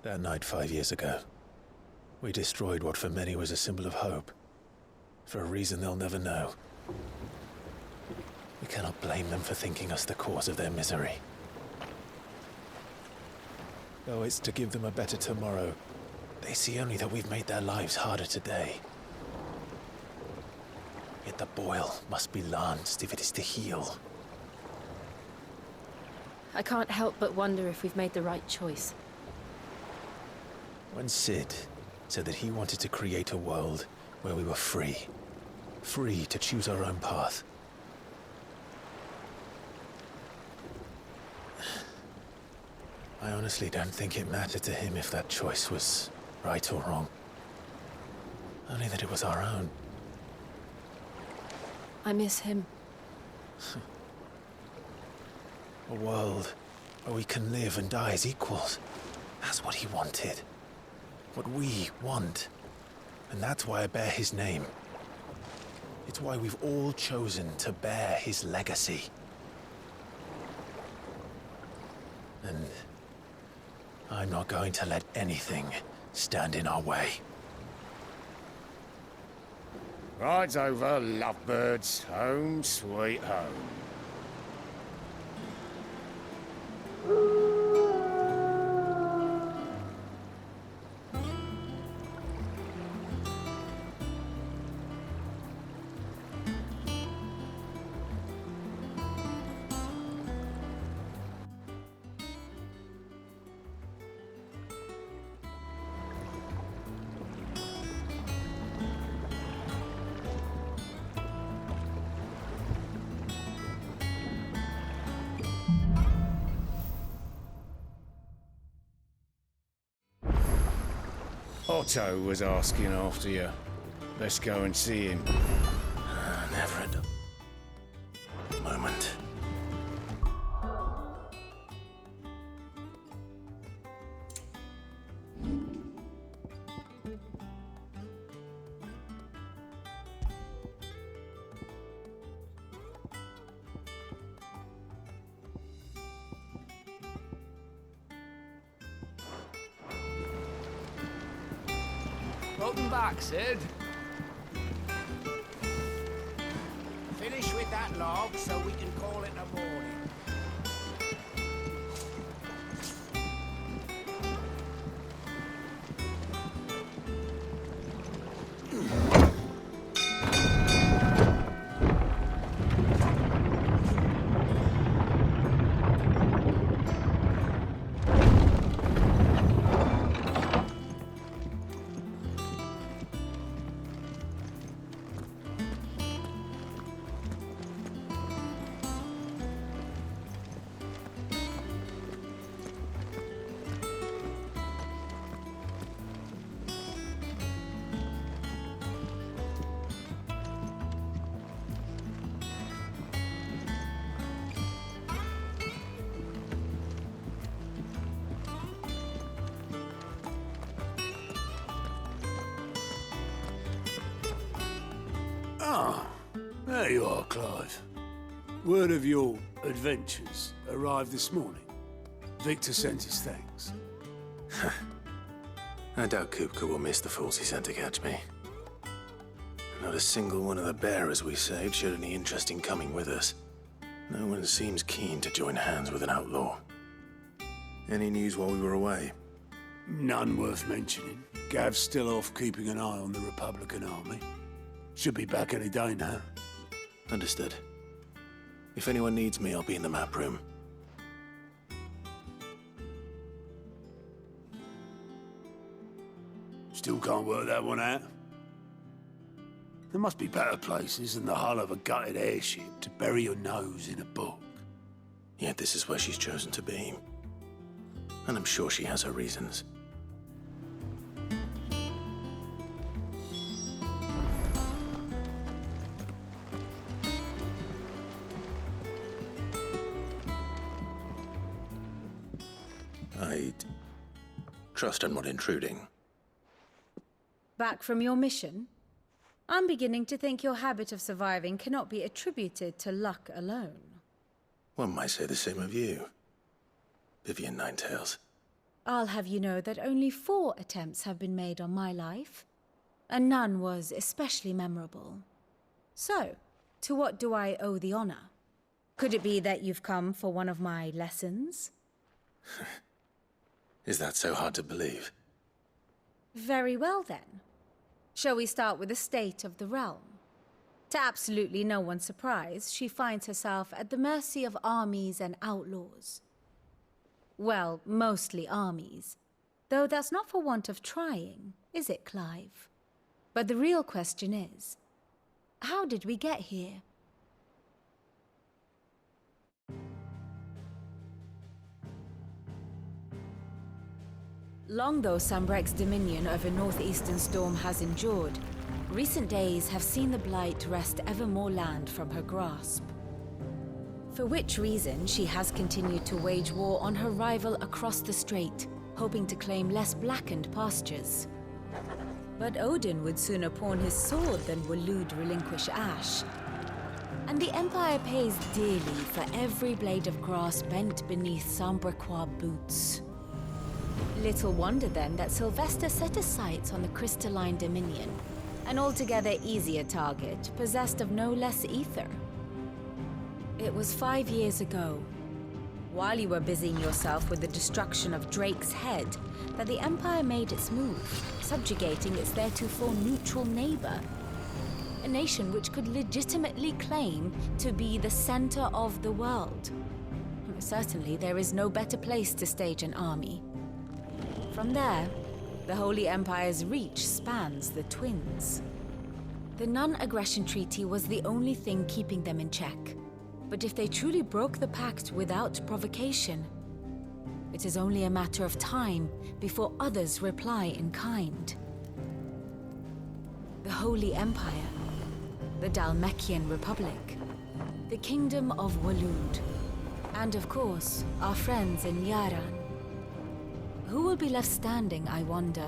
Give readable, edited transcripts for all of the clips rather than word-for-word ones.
That night 5 years ago, we destroyed what for many was a symbol of hope. For a reason they'll never know. We cannot blame them for thinking us the cause of their misery. Though it's to give them a better tomorrow, they see only that we've made their lives harder today. Yet the boil must be lanced if it is to heal. I can't help but wonder if we've made the right choice. When Sid said that he wanted to create a world where we were free. Free to choose our own path. I honestly don't think it mattered to him if that choice was right or wrong. Only that it was our own. I miss him. A world where we can live and die as equals. That's what he wanted. What we want. And that's why I bear his name. It's why we've all chosen to bear his legacy. And I'm not going to let anything stand in our way. Rides over, lovebirds. Home sweet home. Otto was asking after you. Let's go and see him. Never a moment. Welcome back, Sid. Finish with that log so we can call it a morning. Ah, there you are, Clive. Word of your adventures arrived this morning. Victor sent his thanks. I doubt Kupka will miss the fools he sent to catch me. Not a single one of the bearers we saved showed any interest in coming with us. No one seems keen to join hands with an outlaw. Any news while we were away? None worth mentioning. Gav's still off keeping an eye on the Republican army. Should be back any day now. Understood. If anyone needs me, I'll be in the map room. Still can't work that one out? There must be better places than the hull of a gutted airship to bury your nose in a book. Yet this is where she's chosen to be. And I'm sure she has her reasons. I'd trust I'm not intruding. Back from your mission? I'm beginning to think your habit of surviving cannot be attributed to luck alone. One might say the same of you, Vivian Ninetails. I'll have you know that only 4 attempts have been made on my life, and none was especially memorable. So, to what do I owe the honor? Could it be that you've come for one of my lessons? Is that so hard to believe? Very well then. Shall we start with the state of the realm? To absolutely no one's surprise, she finds herself at the mercy of armies and outlaws. Well, mostly armies. Though that's not for want of trying, is it, Clive? But the real question is, how did we get here? Long though Sambrek's dominion over northeastern Storm has endured, recent days have seen the Blight wrest ever more land from her grasp. For which reason she has continued to wage war on her rival across the strait, hoping to claim less blackened pastures. But Odin would sooner pawn his sword than Waloed relinquish Ash. And the Empire pays dearly for every blade of grass bent beneath Sambrequois boots. Little wonder then that Sylvester set his sights on the crystalline dominion, an altogether easier target, possessed of no less ether. It was 5 years ago, while you were busying yourself with the destruction of Drake's head, that the Empire made its move, subjugating its theretofore neutral neighbor. A nation which could legitimately claim to be the center of the world. Certainly, there is no better place to stage an army. From there, the Holy Empire's reach spans the Twins. The non-aggression treaty was the only thing keeping them in check. But if they truly broke the pact without provocation, it is only a matter of time before others reply in kind. The Holy Empire, the Dhalmekian Republic, the Kingdom of Waloed, and of course, our friends in Yaran. Who will be left standing, I wonder,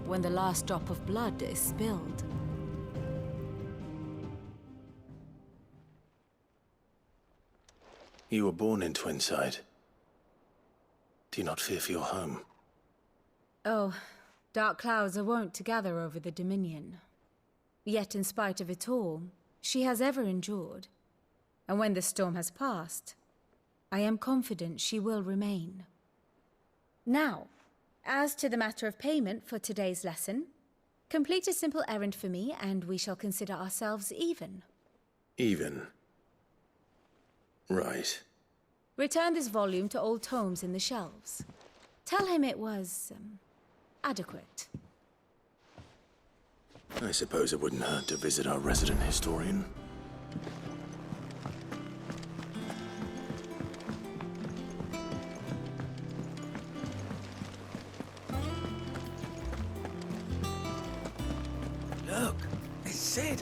when the last drop of blood is spilled? You were born in Twinside. Do you not fear for your home? Oh, dark clouds are wont to gather over the Dominion. Yet in spite of it all, she has ever endured. And when the storm has passed, I am confident she will remain. Now, as to the matter of payment for today's lesson, complete a simple errand for me and we shall consider ourselves even. Even? Right. Return this volume to old tomes in the shelves. Tell him it was, adequate. I suppose it wouldn't hurt to visit our resident historian. Look, it's Sid.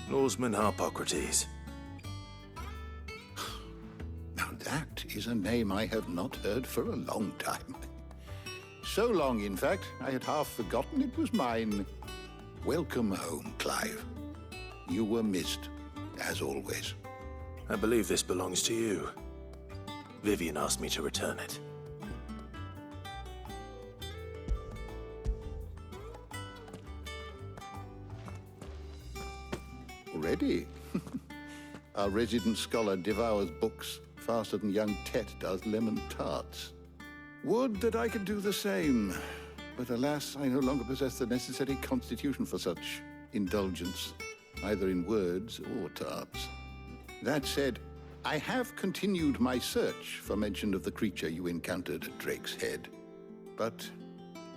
Lawsman Harpocrates. Now that is a name I have not heard for a long time. So long, in fact, I had half forgotten it was mine. Welcome home, Clive. You were missed, as always. I believe this belongs to you. Vivian asked me to return it. Already? Our resident scholar devours books faster than young Tet does lemon tarts. Would that I could do the same. But alas, I no longer possess the necessary constitution for such indulgence, either in words or tarts. That said, I have continued my search for mention of the creature you encountered at Drake's Head. But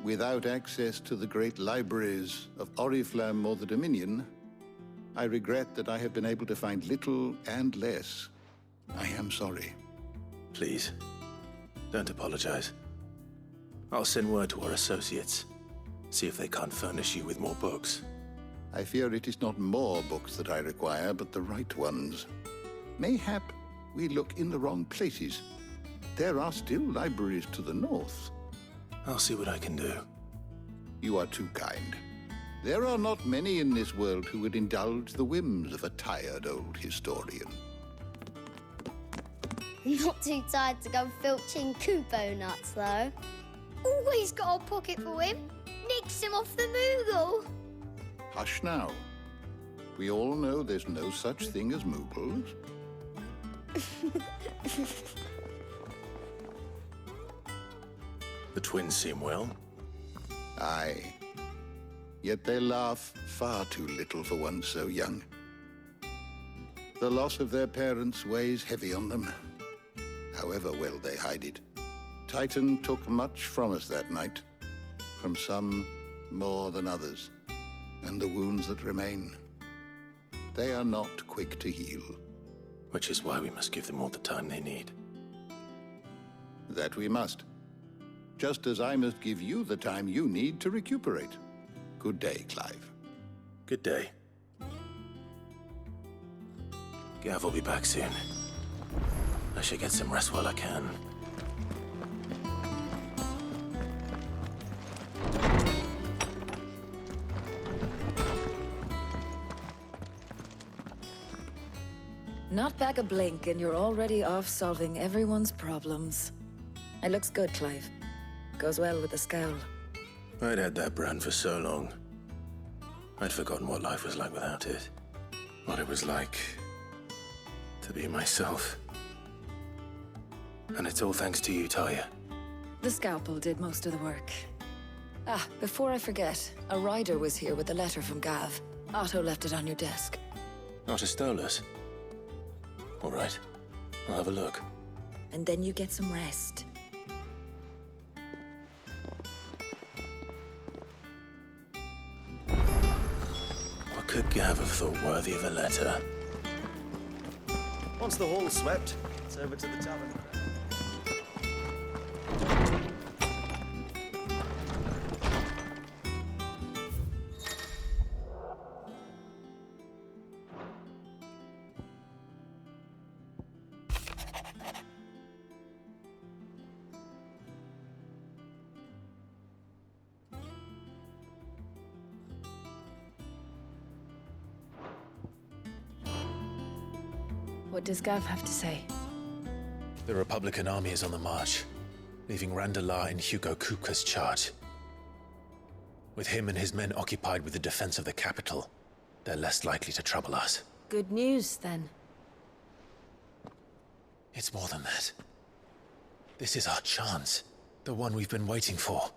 without access to the great libraries of Oriflamme or the Dominion, I regret that I have been able to find little and less. I am sorry. Please, don't apologize. I'll send word to our associates. See if they can't furnish you with more books. I fear it is not more books that I require, but the right ones. Mayhap we look in the wrong places. There are still libraries to the north. I'll see what I can do. You are too kind. There are not many in this world who would indulge the whims of a tired old historian. Not too tired to go filching Kupo nuts, though. Always got a pocket for him. Nicks him off the Moogle. Hush now. We all know there's no such thing as Moogles. The twins seem well. Aye. Yet they laugh far too little for one so young. The loss of their parents weighs heavy on them, however well they hide it. Titan took much from us that night, from some more than others, and the wounds that remain, they are not quick to heal. Which is why we must give them all the time they need. That we must. Just as I must give you the time you need to recuperate. Good day, Clive. Good day. Gav will be back soon. I should get some rest while I can. Not back a blink and you're already off solving everyone's problems. It looks good, Clive. Goes well with the scowl. I'd had that brand for so long. I'd forgotten what life was like without it. What it was like to be myself. And it's all thanks to you, Talia. The scalpel did most of the work. Ah, before I forget, a rider was here with a letter from Gav. Otto left it on your desk. Not a Stolas. All right. I'll have a look. And then you get some rest. What could Gav have thought worthy of a letter? Once the hall's swept, it's over to the tavern. What does Gav have to say? The Republican army is on the march, leaving Randalar in Hugo Kupka's charge. With him and his men occupied with the defense of the capital, they're less likely to trouble us. Good news, then. It's more than that. This is our chance, the one we've been waiting for.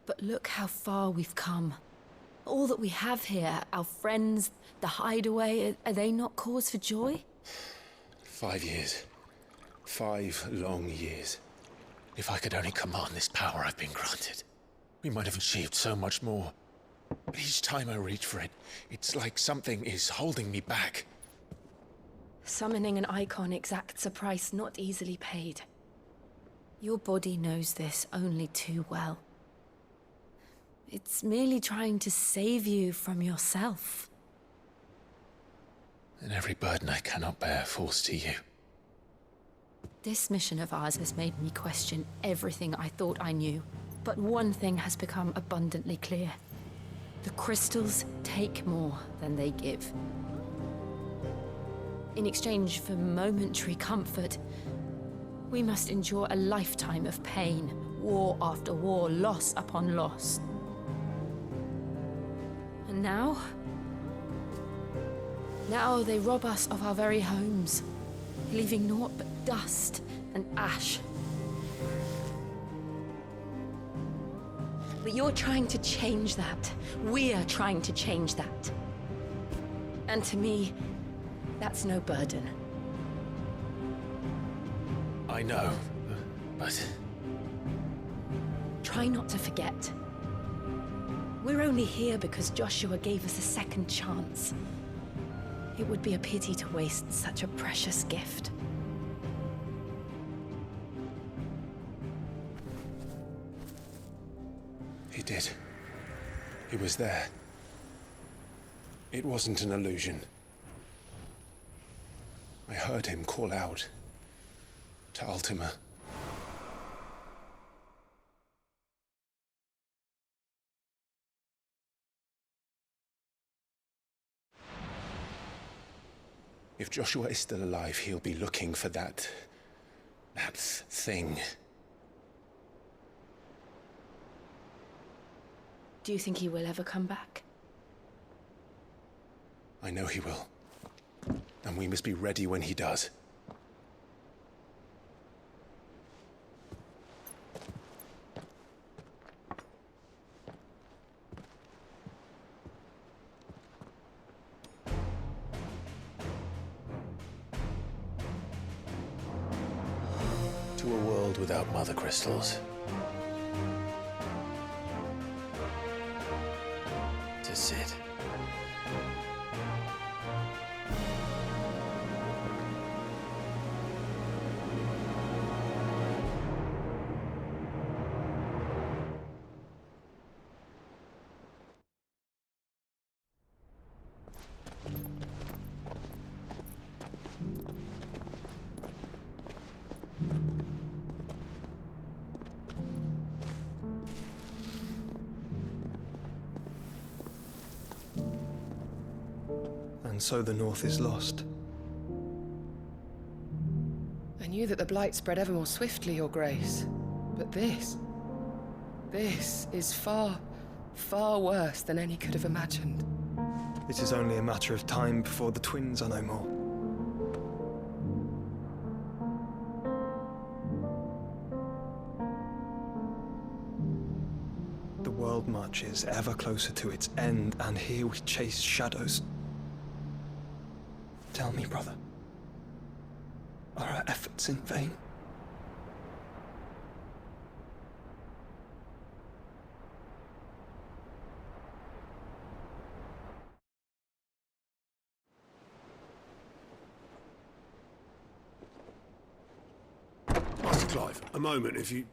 But look how far we've come. All that we have here, our friends, the hideaway, are they not cause for joy? 5 years. 5 long years. If I could only command this power I've been granted, we might have achieved so much more. But each time I reach for it, it's like something is holding me back. Summoning an icon exacts a price not easily paid. Your body knows this only too well. It's merely trying to save you from yourself. And every burden I cannot bear falls to you. This mission of ours has made me question everything I thought I knew. But one thing has become abundantly clear. The crystals take more than they give. In exchange for momentary comfort, we must endure a lifetime of pain, war after war, loss upon loss. And now they rob us of our very homes, leaving naught but dust and ash. But you're trying to change that. We're trying to change that. And to me, that's no burden. I know, but... Try not to forget. We're only here because Joshua gave us a second chance. It would be a pity to waste such a precious gift. He did. He was there. It wasn't an illusion. I heard him call out to Ultima. If Joshua is still alive, he'll be looking for that thing. Do you think he will ever come back? I know he will. And we must be ready when he does. To a world without mother crystals. To Sid. And so the North is lost. I knew that the Blight spread ever more swiftly, Your Grace. But this is far, far worse than any could have imagined. It is only a matter of time before the twins are no more. The world marches ever closer to its end, and here we chase shadows. Tell me, brother, are our efforts in vain? Master Clive, a moment, if you...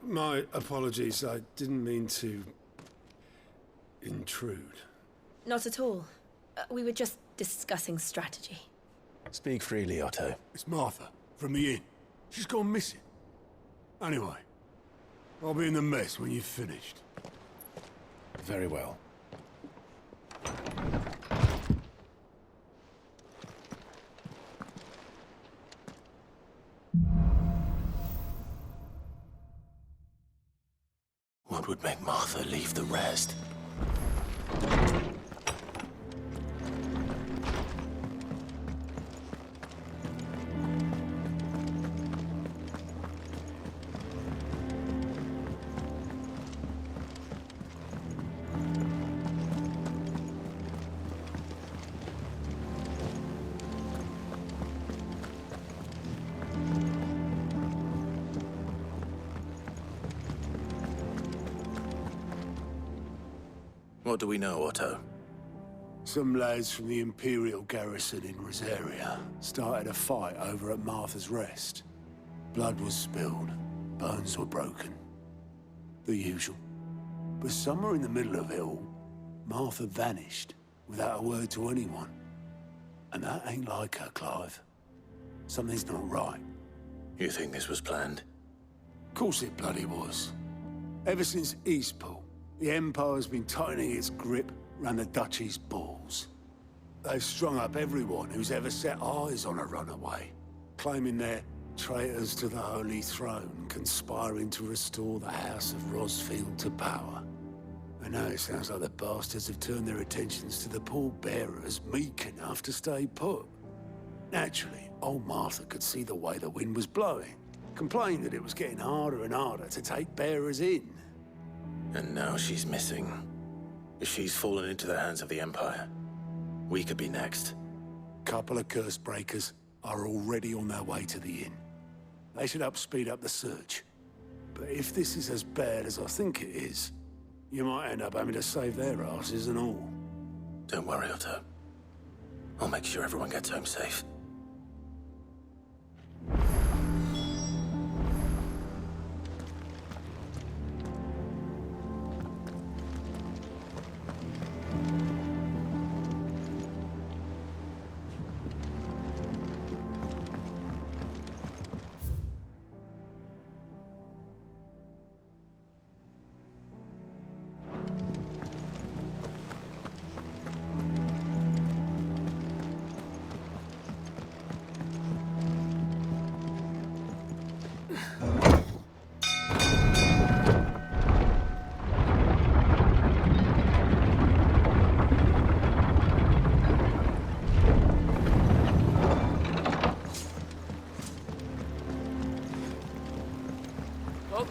my apologies, I didn't mean to... intrude. Not at all. We were just discussing strategy. Speak freely, Otto. It's Martha, from the inn. She's gone missing. Anyway, I'll be in the mess when you've finished. Very well. What would make Martha leave the rest? What do we know, Otto? Some lads from the Imperial garrison in Rosaria started a fight over at Martha's Rest. Blood was spilled, bones were broken. The usual. But somewhere in the middle of it all, Martha vanished without a word to anyone. And that ain't like her, Clive. Something's not right. You think this was planned? Of course it bloody was. Ever since Eastpool, the Empire's been tightening its grip round the Duchy's balls. They've strung up everyone who's ever set eyes on a runaway, claiming they're traitors to the Holy Throne, conspiring to restore the House of Rosfield to power. And now it sounds like the bastards have turned their attentions to the pallbearers meek enough to stay put. Naturally, old Martha could see the way the wind was blowing, complained that it was getting harder and harder to take bearers in. And now she's missing. If she's fallen into the hands of the Empire, we could be next. Couple of curse breakers are already on their way to the inn. They should speed up the search. But if this is as bad as I think it is, you might end up having to save their asses and all. Don't worry, Otto. I'll make sure everyone gets home safe.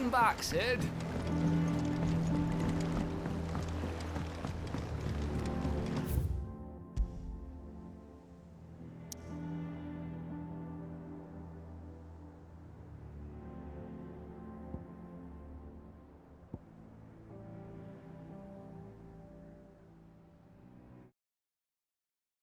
Welcome back, Sid.